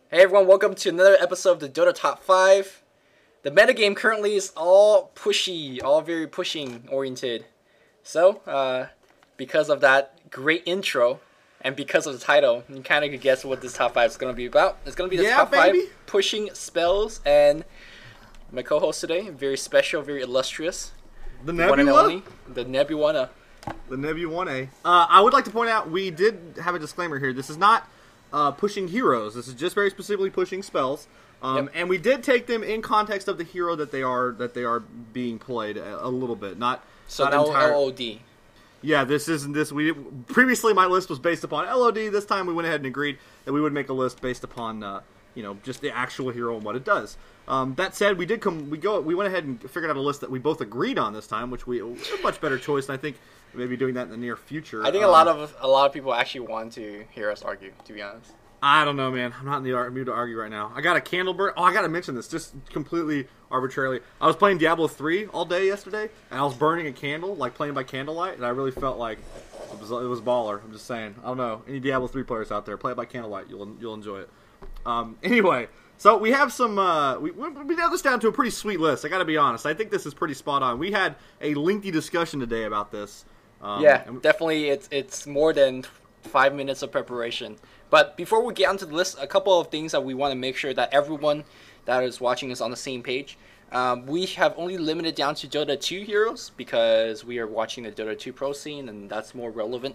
Hey everyone, welcome to another episode of the Dota Top 5. The metagame currently is all pushy, all very pushing oriented. So, because of that great intro, and because of the title, you kind of could guess what this Top 5 is going to be about. It's going to be the Top 5 pushing spells, and my co-host today, very special, very illustrious. The Nebula? The Nebula. The Nebula. I would like to point out, we did have a disclaimer here. This is not pushing heroes. This is just very specifically pushing spells. And we did take them in context of the hero that they are being played a little bit. Not no LOD. Yeah, this isn't this. Previously my list was based upon LOD. This time we went ahead and agreed that we would make a list based upon just the actual hero and what it does. That said, we went ahead and figured out a list that we both agreed on this time, which a much better choice. And I think maybe doing that in the near future. I think a lot of people actually want to hear us argue, to be honest. I don't know, man. I'm not in the mood to argue right now. I got a candle burn. Oh, I got to mention this, just completely arbitrarily. I was playing Diablo 3 all day yesterday, and I was burning a candle, like playing by candlelight, and I really felt like it was baller. I'm just saying. I don't know. Any Diablo 3 players out there, play it by candlelight. You'll enjoy it. Anyway, so we have some. We narrowed this down to a pretty sweet list. I got to be honest. I think this is pretty spot on. We had a lengthy discussion today about this. Definitely. It's more than 5 minutes of preparation. But before we get onto the list, a couple of things that we want to make sure that everyone that is watching is on the same page. We have only limited down to Dota 2 heroes because we are watching the Dota 2 pro scene, and that's more relevant.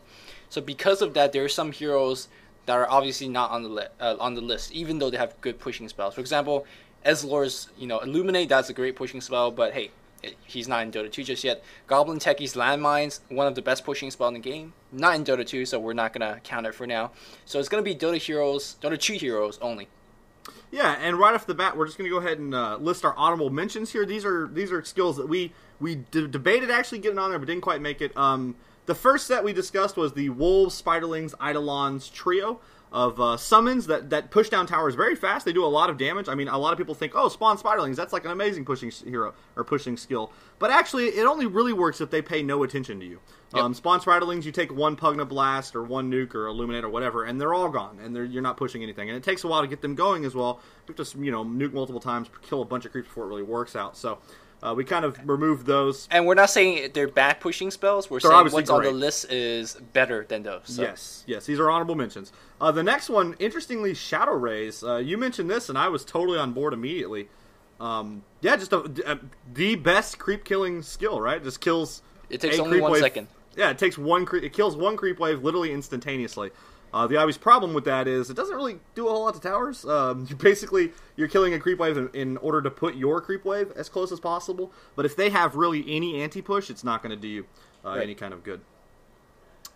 So because of that, there are some heroes that are obviously not on the list, even though they have good pushing spells. For example, Ezlor's Illuminate, that's a great pushing spell, but hey, he's not in Dota 2 just yet. Goblin Techie's Landmines, one of the best pushing spells in the game. Not in Dota 2, so we're not going to count it for now. So it's going to be Dota 2 heroes only. Yeah, and right off the bat, we're just going to go ahead and list our honorable mentions here. These are skills that we debated actually getting on there, but didn't quite make it. The first set we discussed was the Wolves, Spiderlings, Eidolons trio of summons that push down towers very fast. They do a lot of damage. I mean, a lot of people think, oh, spawn Spiderlings, that's like an amazing pushing hero or pushing skill. But actually, it only really works if they pay no attention to you. Yep. Spawn Spiderlings, you take one Pugna Blast or one Nuke or Illuminate or whatever, and they're all gone, and you're not pushing anything. And it takes a while to get them going as well. You have to nuke multiple times, kill a bunch of creeps before it really works out. So we kind of removed those. And we're not saying they're bad pushing spells. We're saying what's on the list is better than those. So. Yes, these are honorable mentions. The next one, interestingly, Shadow Rays. You mentioned this, and I was totally on board immediately. Just the best creep killing skill, right? It just kills. It takes only 1 second. Yeah, it takes one creep. It kills one creep wave literally instantaneously. The obvious problem with that is it doesn't really do a whole lot to towers. You're killing a creep wave in order to put your creep wave as close as possible. But if they have really any anti-push, it's not going to do you any kind of good.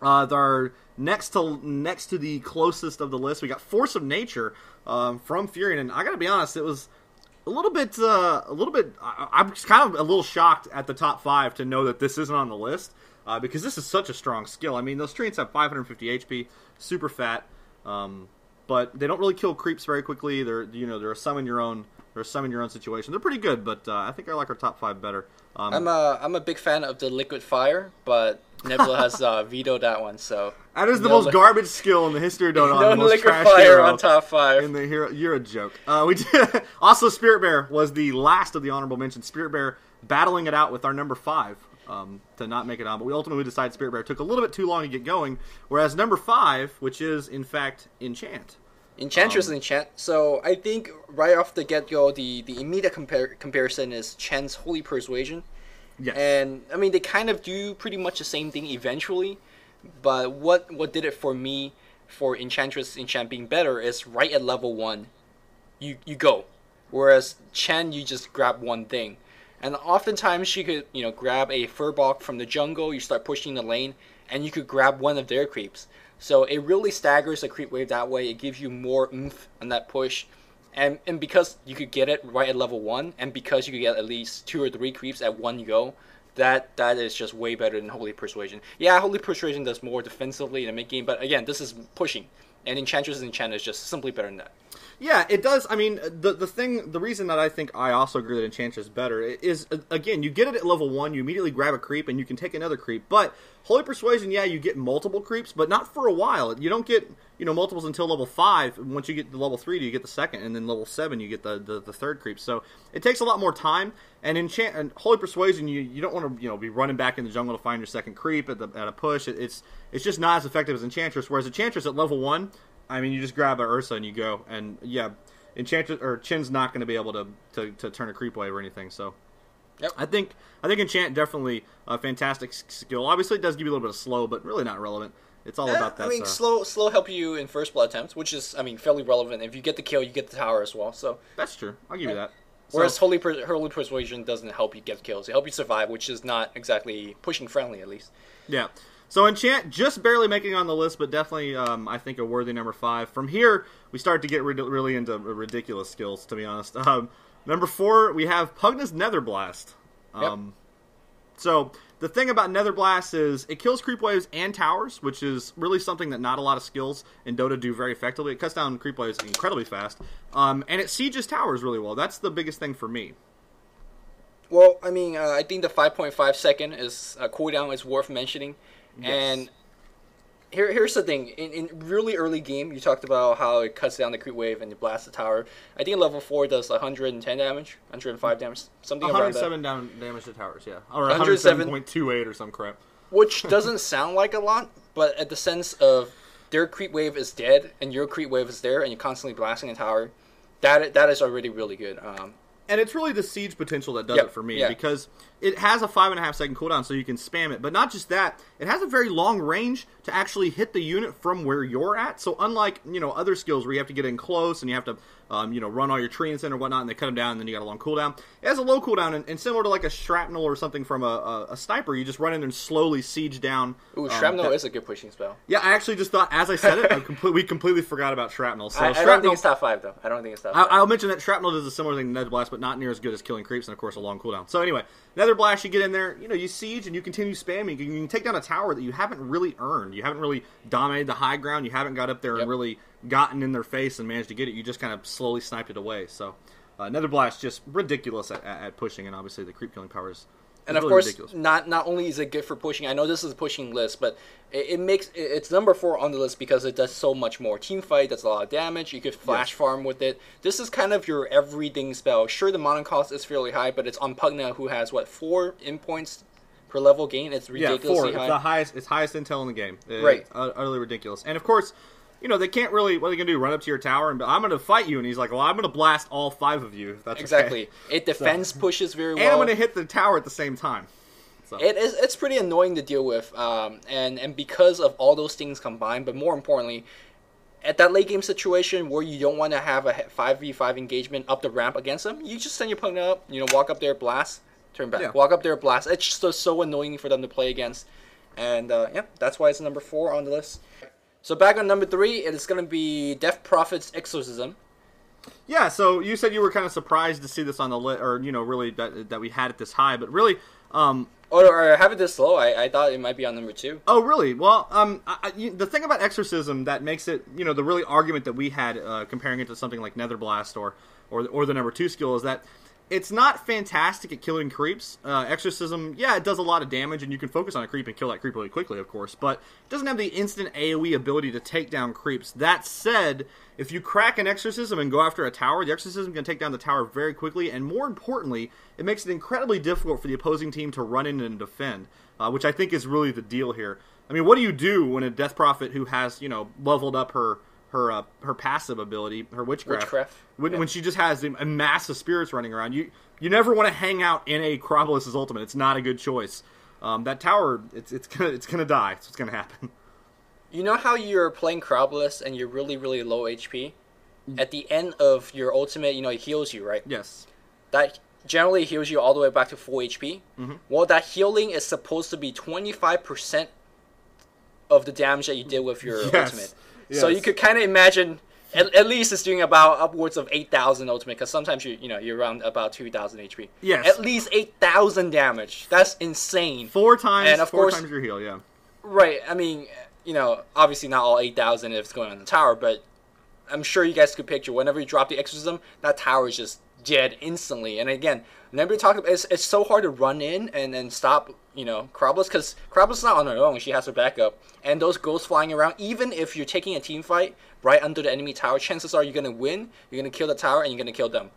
Our next to the closest of the list, we got Force of Nature from Furion, and I got to be honest, it was a little bit. I'm kind of a little shocked at the top 5 to know that this isn't on the list. Because this is such a strong skill. I mean, those treants have 550 HP, super fat, but they don't really kill creeps very quickly. They're a summon your own situation. They're pretty good, but I think I like our top 5 better. I'm a big fan of the Liquid Fire, but Nebula has vetoed that one. So that is the most garbage skill in the history of Dota. No Liquid Fire on top 5. In the hero, you're a joke. We did also Spirit Bear was the last of the honorable mentions. Spirit Bear battling it out with our number 5. To not make it on, but we ultimately decided Spirit Bear took a little bit too long to get going, whereas number 5, which is in fact Enchant. Enchantress Enchant. So I think right off the get-go, the immediate comparison is Chen's Holy Persuasion. Yes. And I mean, they kind of do pretty much the same thing eventually, but what did it for me for Enchantress Enchant being better is right at level 1, you go, whereas Chen, you just grab one thing. And oftentimes she could, grab a Furbok from the jungle, you start pushing the lane, and you could grab one of their creeps. So it really staggers the creep wave that way. It gives you more oomph on that push. And because you could get it right at level 1, and because you could get at least 2 or 3 creeps at one go, that is just way better than Holy Persuasion. Yeah, Holy Persuasion does more defensively in the mid-game, but again, this is pushing. And Enchantress Enchant is just simply better than that. Yeah, it does. I mean, the reason that I think I also agree that Enchantress is better is, again, you get it at level 1, you immediately grab a creep, and you can take another creep. But Holy Persuasion, yeah, you get multiple creeps, but not for a while. You don't get multiples until level 5. Once you get to level 3, you get the second, and then level 7, you get the third creep. So it takes a lot more time. And in Holy Persuasion, you don't want to be running back in the jungle to find your second creep at a push. It's just not as effective as Enchantress. Whereas Enchantress at level 1, I mean, you just grab an Ursa and you go. And yeah, Enchantress or Chin's not going to be able to turn a creep wave or anything. So. Yep. I think Enchant definitely a fantastic skill. Obviously, it does give you a little bit of slow, but really not relevant. It's all about that. I mean, slow help you in first blood attempts, which is, I mean, fairly relevant. If you get the kill, you get the tower as well. So that's true. I'll give you that. Whereas Holy Persuasion doesn't help you get kills. It helps you survive, which is not exactly pushing friendly, at least. Yeah. So Enchant just barely making on the list, but definitely, I think, a worthy number 5. From here, we start to get really into ridiculous skills, to be honest. Number 4, we have Pugna's Nether Blast. Yep. So the thing about Nether Blast is it kills creep waves and towers, which is really something that not a lot of skills in Dota do very effectively. It cuts down creep waves incredibly fast, and it sieges towers really well. That's the biggest thing for me. Well, I mean, I think the 5.5 second is cooldown is worth mentioning, Yes. and here's the thing. In really early game, you talked about how it cuts down the creep wave and it blasts the tower. I think level 4 does 110 damage, 105 damage, something around that. 107 damage to towers, yeah. Or 107.28 107.28 or some crap. Which doesn't sound like a lot, but at the sense of their creep wave is dead and your creep wave is there and you're constantly blasting a tower, that is already really good. And it's really the siege potential that does it for me, because it has a 5.5 second cooldown, so you can spam it. But not just that, it has a very long range to actually hit the unit from where you're at. So unlike other skills where you have to get in close and you have to run all your treants in or whatnot, and they cut them down, and then you got a long cooldown. It has a low cooldown, and similar to like a shrapnel or something from a sniper, you just run in there and slowly siege down. Ooh, shrapnel is a good pushing spell. Yeah, I actually just thought, as I said it, we completely forgot about shrapnel. So I don't think it's top 5, though. I don't think it's top 5. I'll mention that shrapnel does a similar thing to Nether Blast, but not near as good as killing creeps, and of course a long cooldown. So anyway, Nether Blast, you get in there, you siege, and you continue spamming. You can take down a tower that you haven't really earned. You haven't really dominated the high ground. You haven't got up there and really gotten in their face and managed to get it. You just kind of slowly sniped it away. So Nether Blast, just ridiculous at pushing, and obviously the creep killing power is and of really course, ridiculous. not only is it good for pushing, I know this is a pushing list, but it's number 4 on the list because it does so much more. Team fight does a lot of damage. You could flash farm with it. This is kind of your everything spell. Sure, the mana cost is fairly high, but it's on Pugna, who has 4 in points per level gain. It's ridiculously 4. high. It's highest intel in the game. Right. Utterly ridiculous. And of course, they can't really. What are they gonna do? Run up to your tower and I'm gonna fight you? And he's like, "Well, I'm gonna blast all 5 of you." If that's exactly. Okay. It defends pushes very well. And I'm gonna hit the tower at the same time. So. It's pretty annoying to deal with, and because of all those things combined, but more importantly, at that late game situation where you don't want to have a 5v5 engagement up the ramp against them, you just send your opponent up, walk up there, blast, turn back, walk up there, blast. It's just so annoying for them to play against, and that's why it's number 4 on the list. So back on number 3, it is going to be Death Prophet's Exorcism. Yeah, so you said you were kind of surprised to see this on the list, or really that we had it this high, but really. Or have it this low. I thought it might be on number 2. Oh, really? Well, the thing about Exorcism that makes it, the really argument that we had comparing it to something like Nether Blast or the number 2 skill is that it's not fantastic at killing creeps. Exorcism, it does a lot of damage, and you can focus on a creep and kill that creep really quickly, of course, but it doesn't have the instant AoE ability to take down creeps. That said, if you crack an Exorcism and go after a tower, the Exorcism can take down the tower very quickly, and more importantly, it makes it incredibly difficult for the opposing team to run in and defend, which I think is really the deal here. I mean, what do you do when a Death Prophet who has, leveled up her passive ability, her witchcraft. When she just has a mass of spirits running around, you never want to hang out in a Krabolus's ultimate. It's not a good choice. That tower, it's gonna die. That's what's gonna happen. You know how you're playing Krabulus and you're really, really low HP? At the end of your ultimate, it heals you, right? Yes. That generally heals you all the way back to full HP. Mm-hmm. Well, that healing is supposed to be 25% of the damage that you did with your ultimate. Yes. So you could kind of imagine, at least it's doing about upwards of 8,000 ultimate, because sometimes you're around about 2,000 HP. Yes. At least 8,000 damage. That's insane. 4 times, and of course, times your heal, yeah. Right. I mean, obviously not all 8,000 if it's going on the tower, but I'm sure you guys could picture whenever you drop the Exorcism, that tower is just dead instantly. And again, remember we talked about it's so hard to run in and stop, Krablus, because Krablus is not on her own. She has her backup. And those ghosts flying around, even if you're taking a team fight right under the enemy tower, chances are you're going to win, you're going to kill the tower, and you're going to kill them.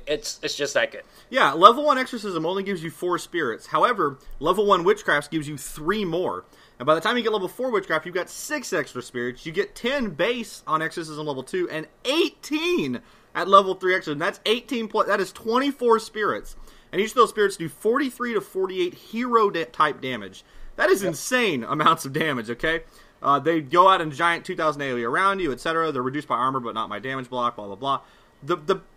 It's just that good. Yeah, level 1 Exorcism only gives you 4 spirits. However, level 1 Witchcraft gives you 3 more. And by the time you get level 4 Witchcraft, you've got 6 extra spirits. You get 10 base on Exorcism level 2 and 18 at level 3 Exorcism. That's 18 plus. That is 24 spirits. And each of those spirits do 43 to 48 hero-type damage. That is insane amounts of damage, okay? They go out in giant 2,000 AoE around you, etc. They're reduced by armor, but not by damage block, blah, blah, blah.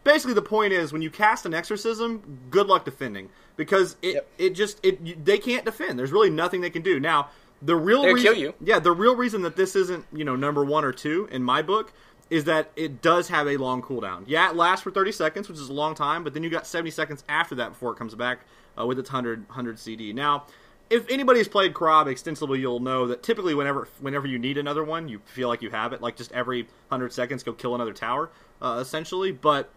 Basically the point is when you cast an exorcism, good luck defending, because they can't defend. There's really nothing they can do. Now, the real reason, kill you. Yeah, the real reason that this isn't, number 1 or 2 in my book is that it does have a long cooldown. Yeah, it lasts for 30 seconds, which is a long time, but then you got 70 seconds after that before it comes back with its 100 CD. Now, if anybody's played Krob extensively, you'll know that typically whenever you need another one, you feel like you have it. Like just every 100 seconds, go kill another tower, essentially. But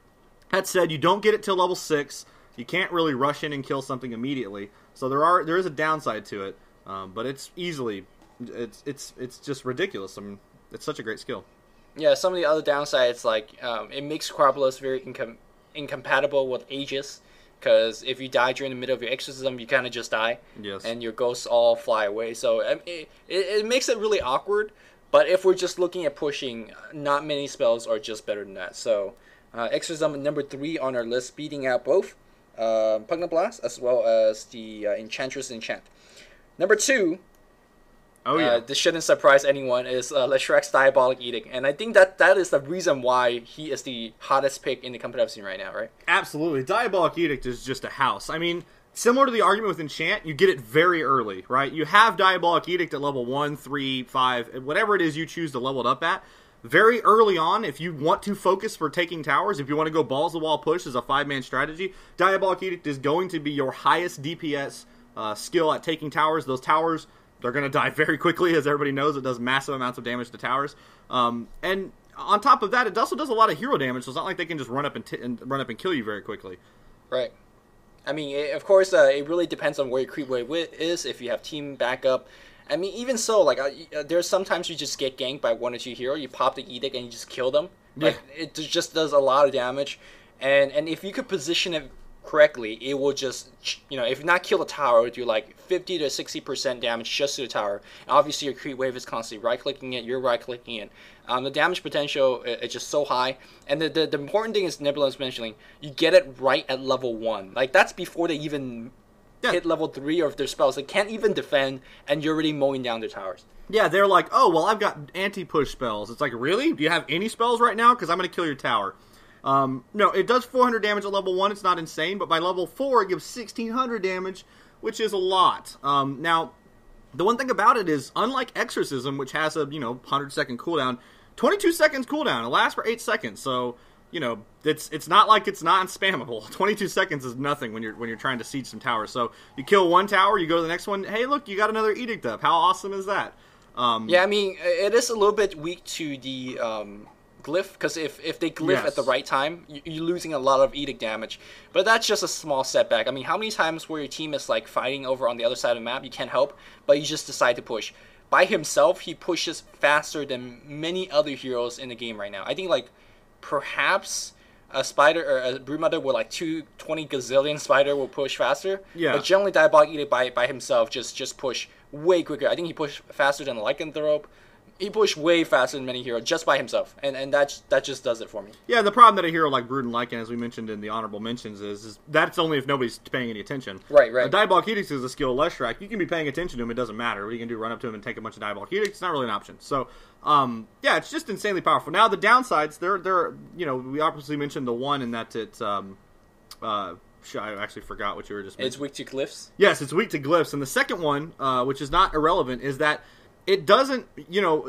that said, you don't get it till level 6. You can't really rush in and kill something immediately. So there is a downside to it. But it's just ridiculous. I mean, it's such a great skill. Yeah, some of the other downsides, like it makes Krablus very incompatible with Aegis. Because if you die during the middle of your exorcism, you kind of just die. Yes. And your ghosts all fly away. So it makes it really awkward. But if we're just looking at pushing, not many spells are just better than that. So exorcism number 3 on our list, beating out both Pugna Blast as well as the Enchantress Enchant. Number 2, this shouldn't surprise anyone, is Leshrek's Diabolic Edict. And I think that is the reason why he is the hottest pick in the competitive scene right now, right? Absolutely. Diabolic Edict is just a house. I mean, similar to the argument with Enchant, you get it very early, right? You have Diabolic Edict at level 1, 3, 5, whatever it is you choose to level it up at. Very early on, if you want to focus for taking towers, if you want to go balls to the wall push as a 5-man strategy, Diabolic Edict is going to be your highest DPS skill at taking towers. Those towers, they're going to die very quickly, as everybody knows. It does massive amounts of damage to towers. And on top of that, it also does a lot of hero damage, so it's not like they can just run up and kill you very quickly. Right. I mean, of course, it really depends on where your creep wave is, if you have team backup. I mean, even so, like, there's sometimes you just get ganked by 1 or 2 heroes, you pop the Edict and you just kill them. Yeah. Like, it just does a lot of damage. And if you could position it correctly, it will just, if not kill the tower, it would do like 50 to 60% damage just to the tower. And obviously, your creep wave is constantly right-clicking it, you're right-clicking it. The damage potential is just so high. And the important thing is, Nebula was mentioning, you get it right at level 1. Like, that's before they even hit level 3 or if their spells. They can't even defend, and you're already mowing down their towers. Yeah, they're like, oh, well, I've got anti-push spells. It's like, really? Do you have any spells right now? Because I'm going to kill your tower. No, it does 400 damage at level 1. It's not insane, but by level 4, it gives 1,600 damage, which is a lot. Now, the one thing about it is, unlike Exorcism, which has a, 100-second cooldown, 22 seconds cooldown. It lasts for 8 seconds, so, it's not like it's not spammable. 22 seconds is nothing when you're trying to siege some towers. So, you kill one tower, you go to the next one, hey, look, you got another Edict up. How awesome is that? Yeah, I mean, it is a little bit weak to the glyph, because if they glyph at the right time, you're losing a lot of Edict damage. But that's just a small setback. I mean, how many times where your team is like fighting over on the other side of the map, you can't help, but you just decide to push. By himself, he pushes faster than many other heroes in the game right now. I think like perhaps a spider or a broodmother with like 20 gazillion spider will push faster. Yeah. But generally, Diabolic Edict by himself just push way quicker. I think he pushed faster than Lycanthrope. He pushed way faster than many heroes just by himself, and that just does it for me. Yeah, the problem that a hero like Brood and Lycan, as we mentioned in the honorable mentions, is that's only if nobody's paying any attention. Right. Diabolic Edict is a skill Leshrac. You can be paying attention to him, it doesn't matter. What you can do, run up to him and take a bunch of Diabolic Edict, it's not really an option. So, yeah, it's just insanely powerful. Now, the downsides, they're we obviously mentioned the one in that it's, I actually forgot what you were just mentioning. It's weak to glyphs? Yes, it's weak to glyphs. And the second one, which is not irrelevant, is that it doesn't,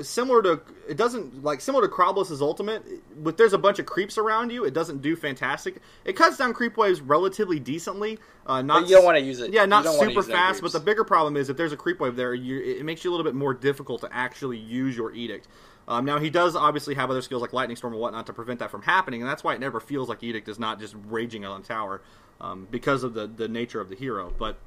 similar to Kroblus's ultimate, but there's a bunch of creeps around you, it doesn't do fantastic. It cuts down creep waves relatively decently. Not, but you don't want to use it. Yeah, not super fast, but the bigger problem is if there's a creep wave there, it makes you a little bit more difficult to actually use your Edict. Now, he does obviously have other skills like Lightning Storm and whatnot to prevent that from happening, and that's why it never feels like Edict is not just raging on the tower because of the nature of the hero. But,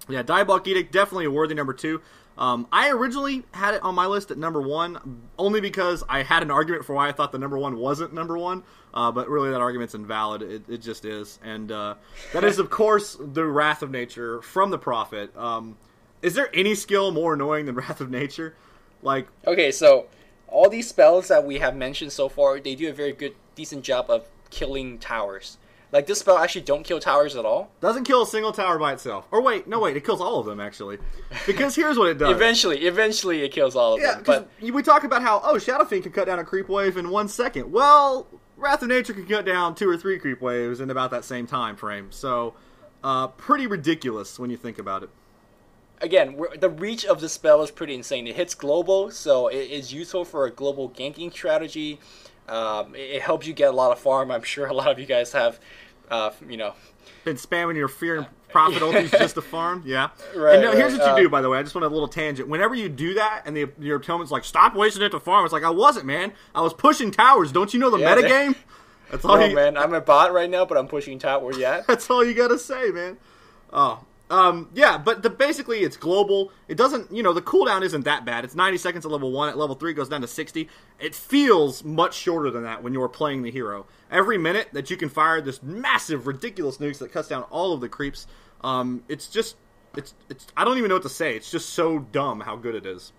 yeah, Diabolic Edict, definitely a worthy number 2. I originally had it on my list at number 1, only because I had an argument for why I thought the number 1 wasn't number 1, but really that argument's invalid. It just is. And that is, of course, the Wrath of Nature from the Prophet. Is there any skill more annoying than Wrath of Nature? Like, okay, so all these spells that we have mentioned so far, they do a very decent job of killing towers. Like, this spell actually don't kill towers at all. Doesn't kill a single tower by itself. Or wait, it kills all of them, actually. Because here's what it does. Eventually it kills all of them. But we talk about how, Shadow Fiend can cut down a creep wave in 1 second. Well, Wrath of Nature can cut down 2 or 3 creep waves in about that same time frame. So, pretty ridiculous when you think about it. Again, the reach of the spell is pretty insane. It hits global, so it is useful for a global ganking strategy. It helps you get a lot of farm. I'm sure a lot of you guys have, been spamming your Fear and Prophet ultis just to farm. Yeah. Right. And here's what you do, by the way. I just want a little tangent. Whenever you do that, and your opponent's like, "Stop wasting it to farm," it's like, I wasn't, man. I was pushing towers. Don't you know the metagame? That's all. No, man. I'm a bot right now, but I'm pushing tower. Yeah. That's all you gotta say, man. Yeah, but basically it's global. It doesn't, the cooldown isn't that bad. It's 90 seconds at level 1. At level 3 it goes down to 60. It feels much shorter than that when you're playing the hero. Every minute that you can fire this massive, ridiculous nukes that cuts down all of the creeps, it's I don't even know what to say. It's just so dumb how good it is.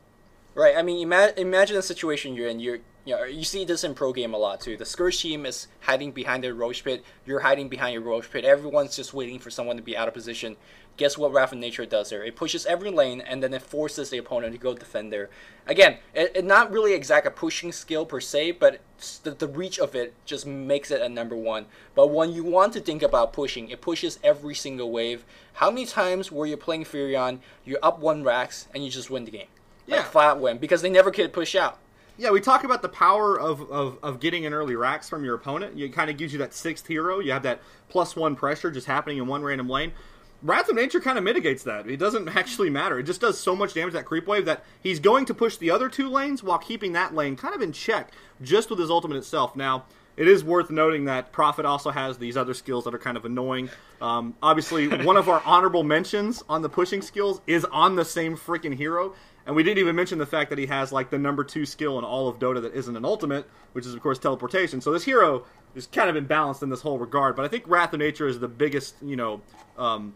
Right, I mean, imagine the situation you're in. You see this in pro game a lot too. The Scourge team is hiding behind their Roach Pit. You're hiding behind your Roach Pit. Everyone's just waiting for someone to be out of position. Guess what Wrath of Nature does there? It pushes every lane, and then it forces the opponent to go defend there. Again, it not really exact a pushing skill per se, but the reach of it just makes it a number 1. But when you want to think about pushing, it pushes every single wave. How many times were you playing Furion, you're up 1 racks, and you just win the game? Yeah. Like flat win, because they never could push out. Yeah, we talk about the power of getting an early racks from your opponent. It kind of gives you that 6th hero. You have that +1 pressure just happening in one random lane. Wrath of Nature kind of mitigates that. It doesn't actually matter. It just does so much damage to that creep wave that he's going to push the other 2 lanes while keeping that lane kind of in check just with his ultimate itself. Now, it is worth noting that Prophet also has these other skills that are kind of annoying. Obviously, one of our honorable mentions on the pushing skills is on the same freaking hero. And we didn't even mention the fact that he has like the number 2 skill in all of Dota that isn't an ultimate, which is of course teleportation. So this hero is kind of imbalanced in this whole regard. But I think Wrath of Nature is the biggest,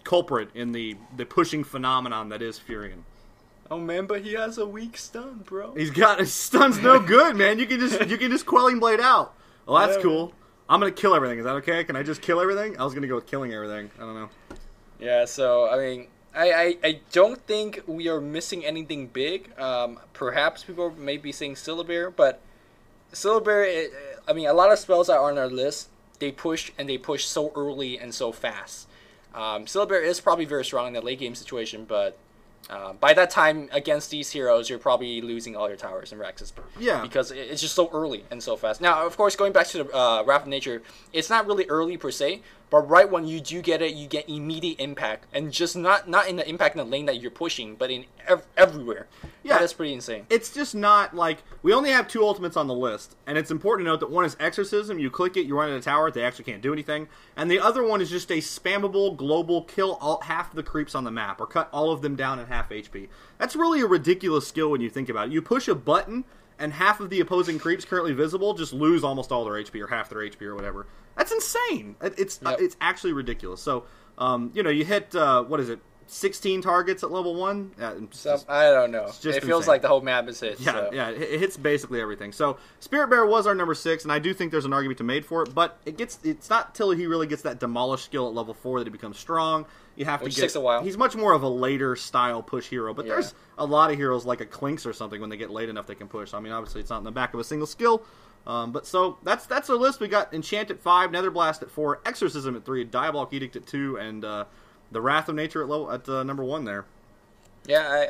culprit in the pushing phenomenon that is Furion. Oh man, but he has a weak stun, bro. His stun's no good, man. You can just Quelling Blade out. Well, that's cool. I'm gonna kill everything. Is that okay? Can I just kill everything? I was gonna go with killing everything. I don't know. Yeah. So I mean. I don't think we are missing anything big. Perhaps people may be saying Syllabear, but Syllabear, I mean, a lot of spells that are on our list, they push so early and so fast. Syllabear is probably very strong in the late game situation, but by that time, against these heroes, you're probably losing all your towers and Rexes. Yeah. Because it's just so early and so fast. Now, of course, going back to the Wrath of Nature, it's not really early per se, but right when you do get it, you get immediate impact. And just not in the impact in the lane that you're pushing, but in everywhere. Yeah. That is pretty insane. It's just not like, we only have 2 ultimates on the list, and it's important to note that one is Exorcism. You click it, you run in a tower, they actually can't do anything. And the other one is just a spammable, global, kill half the creeps on the map, or cut all of them down at half HP. That's really a ridiculous skill when you think about it. You push a button, and half of the opposing creeps currently visible just lose almost all their HP, or half their HP, or whatever. That's insane. It's actually ridiculous. So, you hit, 16 targets at level 1? I don't know. It feels like the whole map is hit. Yeah, so. Yeah, it hits basically everything. So, Spirit Bear was our number 6, and I do think there's an argument to be made for it, but it's not till he really gets that Demolish skill at level 4 that he becomes strong. You have Which to takes a while. He's much more of a later style push hero, but there's a lot of heroes like a Clinks or something when they get late enough they can push. I mean, obviously it's not in the back of a single skill. But so that's our list. We got Enchant at 5, Netherblast at 4, Exorcism at 3, Diabolic Edict at 2, and the Wrath of Nature at number 1 there. Yeah,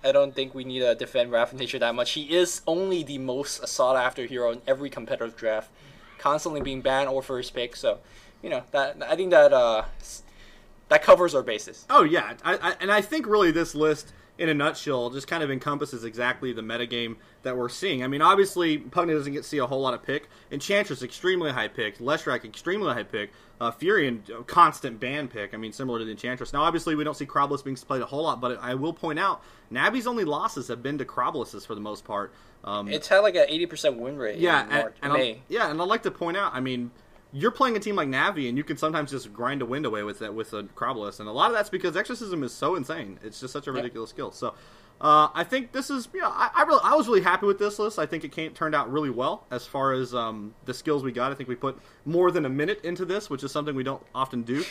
I don't think we need to defend Wrath of Nature that much. He is only the most sought after hero in every competitive draft, constantly being banned or first pick. So, I think that covers our bases. Oh yeah, I think really this list in a nutshell, just kind of encompasses exactly the metagame that we're seeing. I mean, obviously, Pugna doesn't get to see a whole lot of pick. Enchantress, extremely high pick. Leshrac, extremely high pick. Furion, constant ban pick. I mean, similar to the Enchantress. Now, obviously, we don't see Croblis being played a whole lot, but I will point out, Navi's only losses have been to Croblis's for the most part. It's had like an 80% win rate yeah, in March, and May. And I'd like to point out, I mean, you're playing a team like Navi, and you can sometimes just grind a wind away with that with a Croblis, and a lot of that's because Exorcism is so insane. It's just such a ridiculous skill. So, I think this is, I was really happy with this list. I think it turned out really well as far as the skills we got. I think we put more than a minute into this, which is something we don't often do.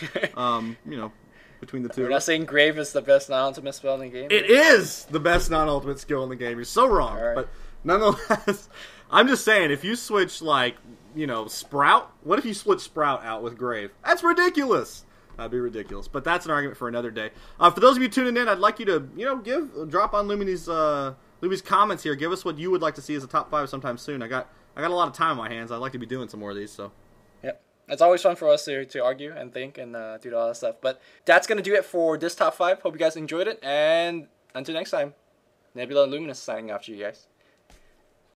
Between the two. We're not saying Grave is the best non-ultimate spell in the game. It is the best non-ultimate skill in the game. You're so wrong, right. But nonetheless, I'm just saying, if you switch, like, Sprout, what if you split Sprout out with Grave? That's ridiculous. That'd be ridiculous. But that's an argument for another day. For those of you tuning in, I'd like you to, drop on Lumi's comments here. Give us what you would like to see as a top 5 sometime soon. I got a lot of time on my hands. I'd like to be doing some more of these, so. Yep. It's always fun for us to argue and think and do all that stuff. But that's going to do it for this top 5. Hope you guys enjoyed it. And until next time, Nebula and Luminous signing off to you guys.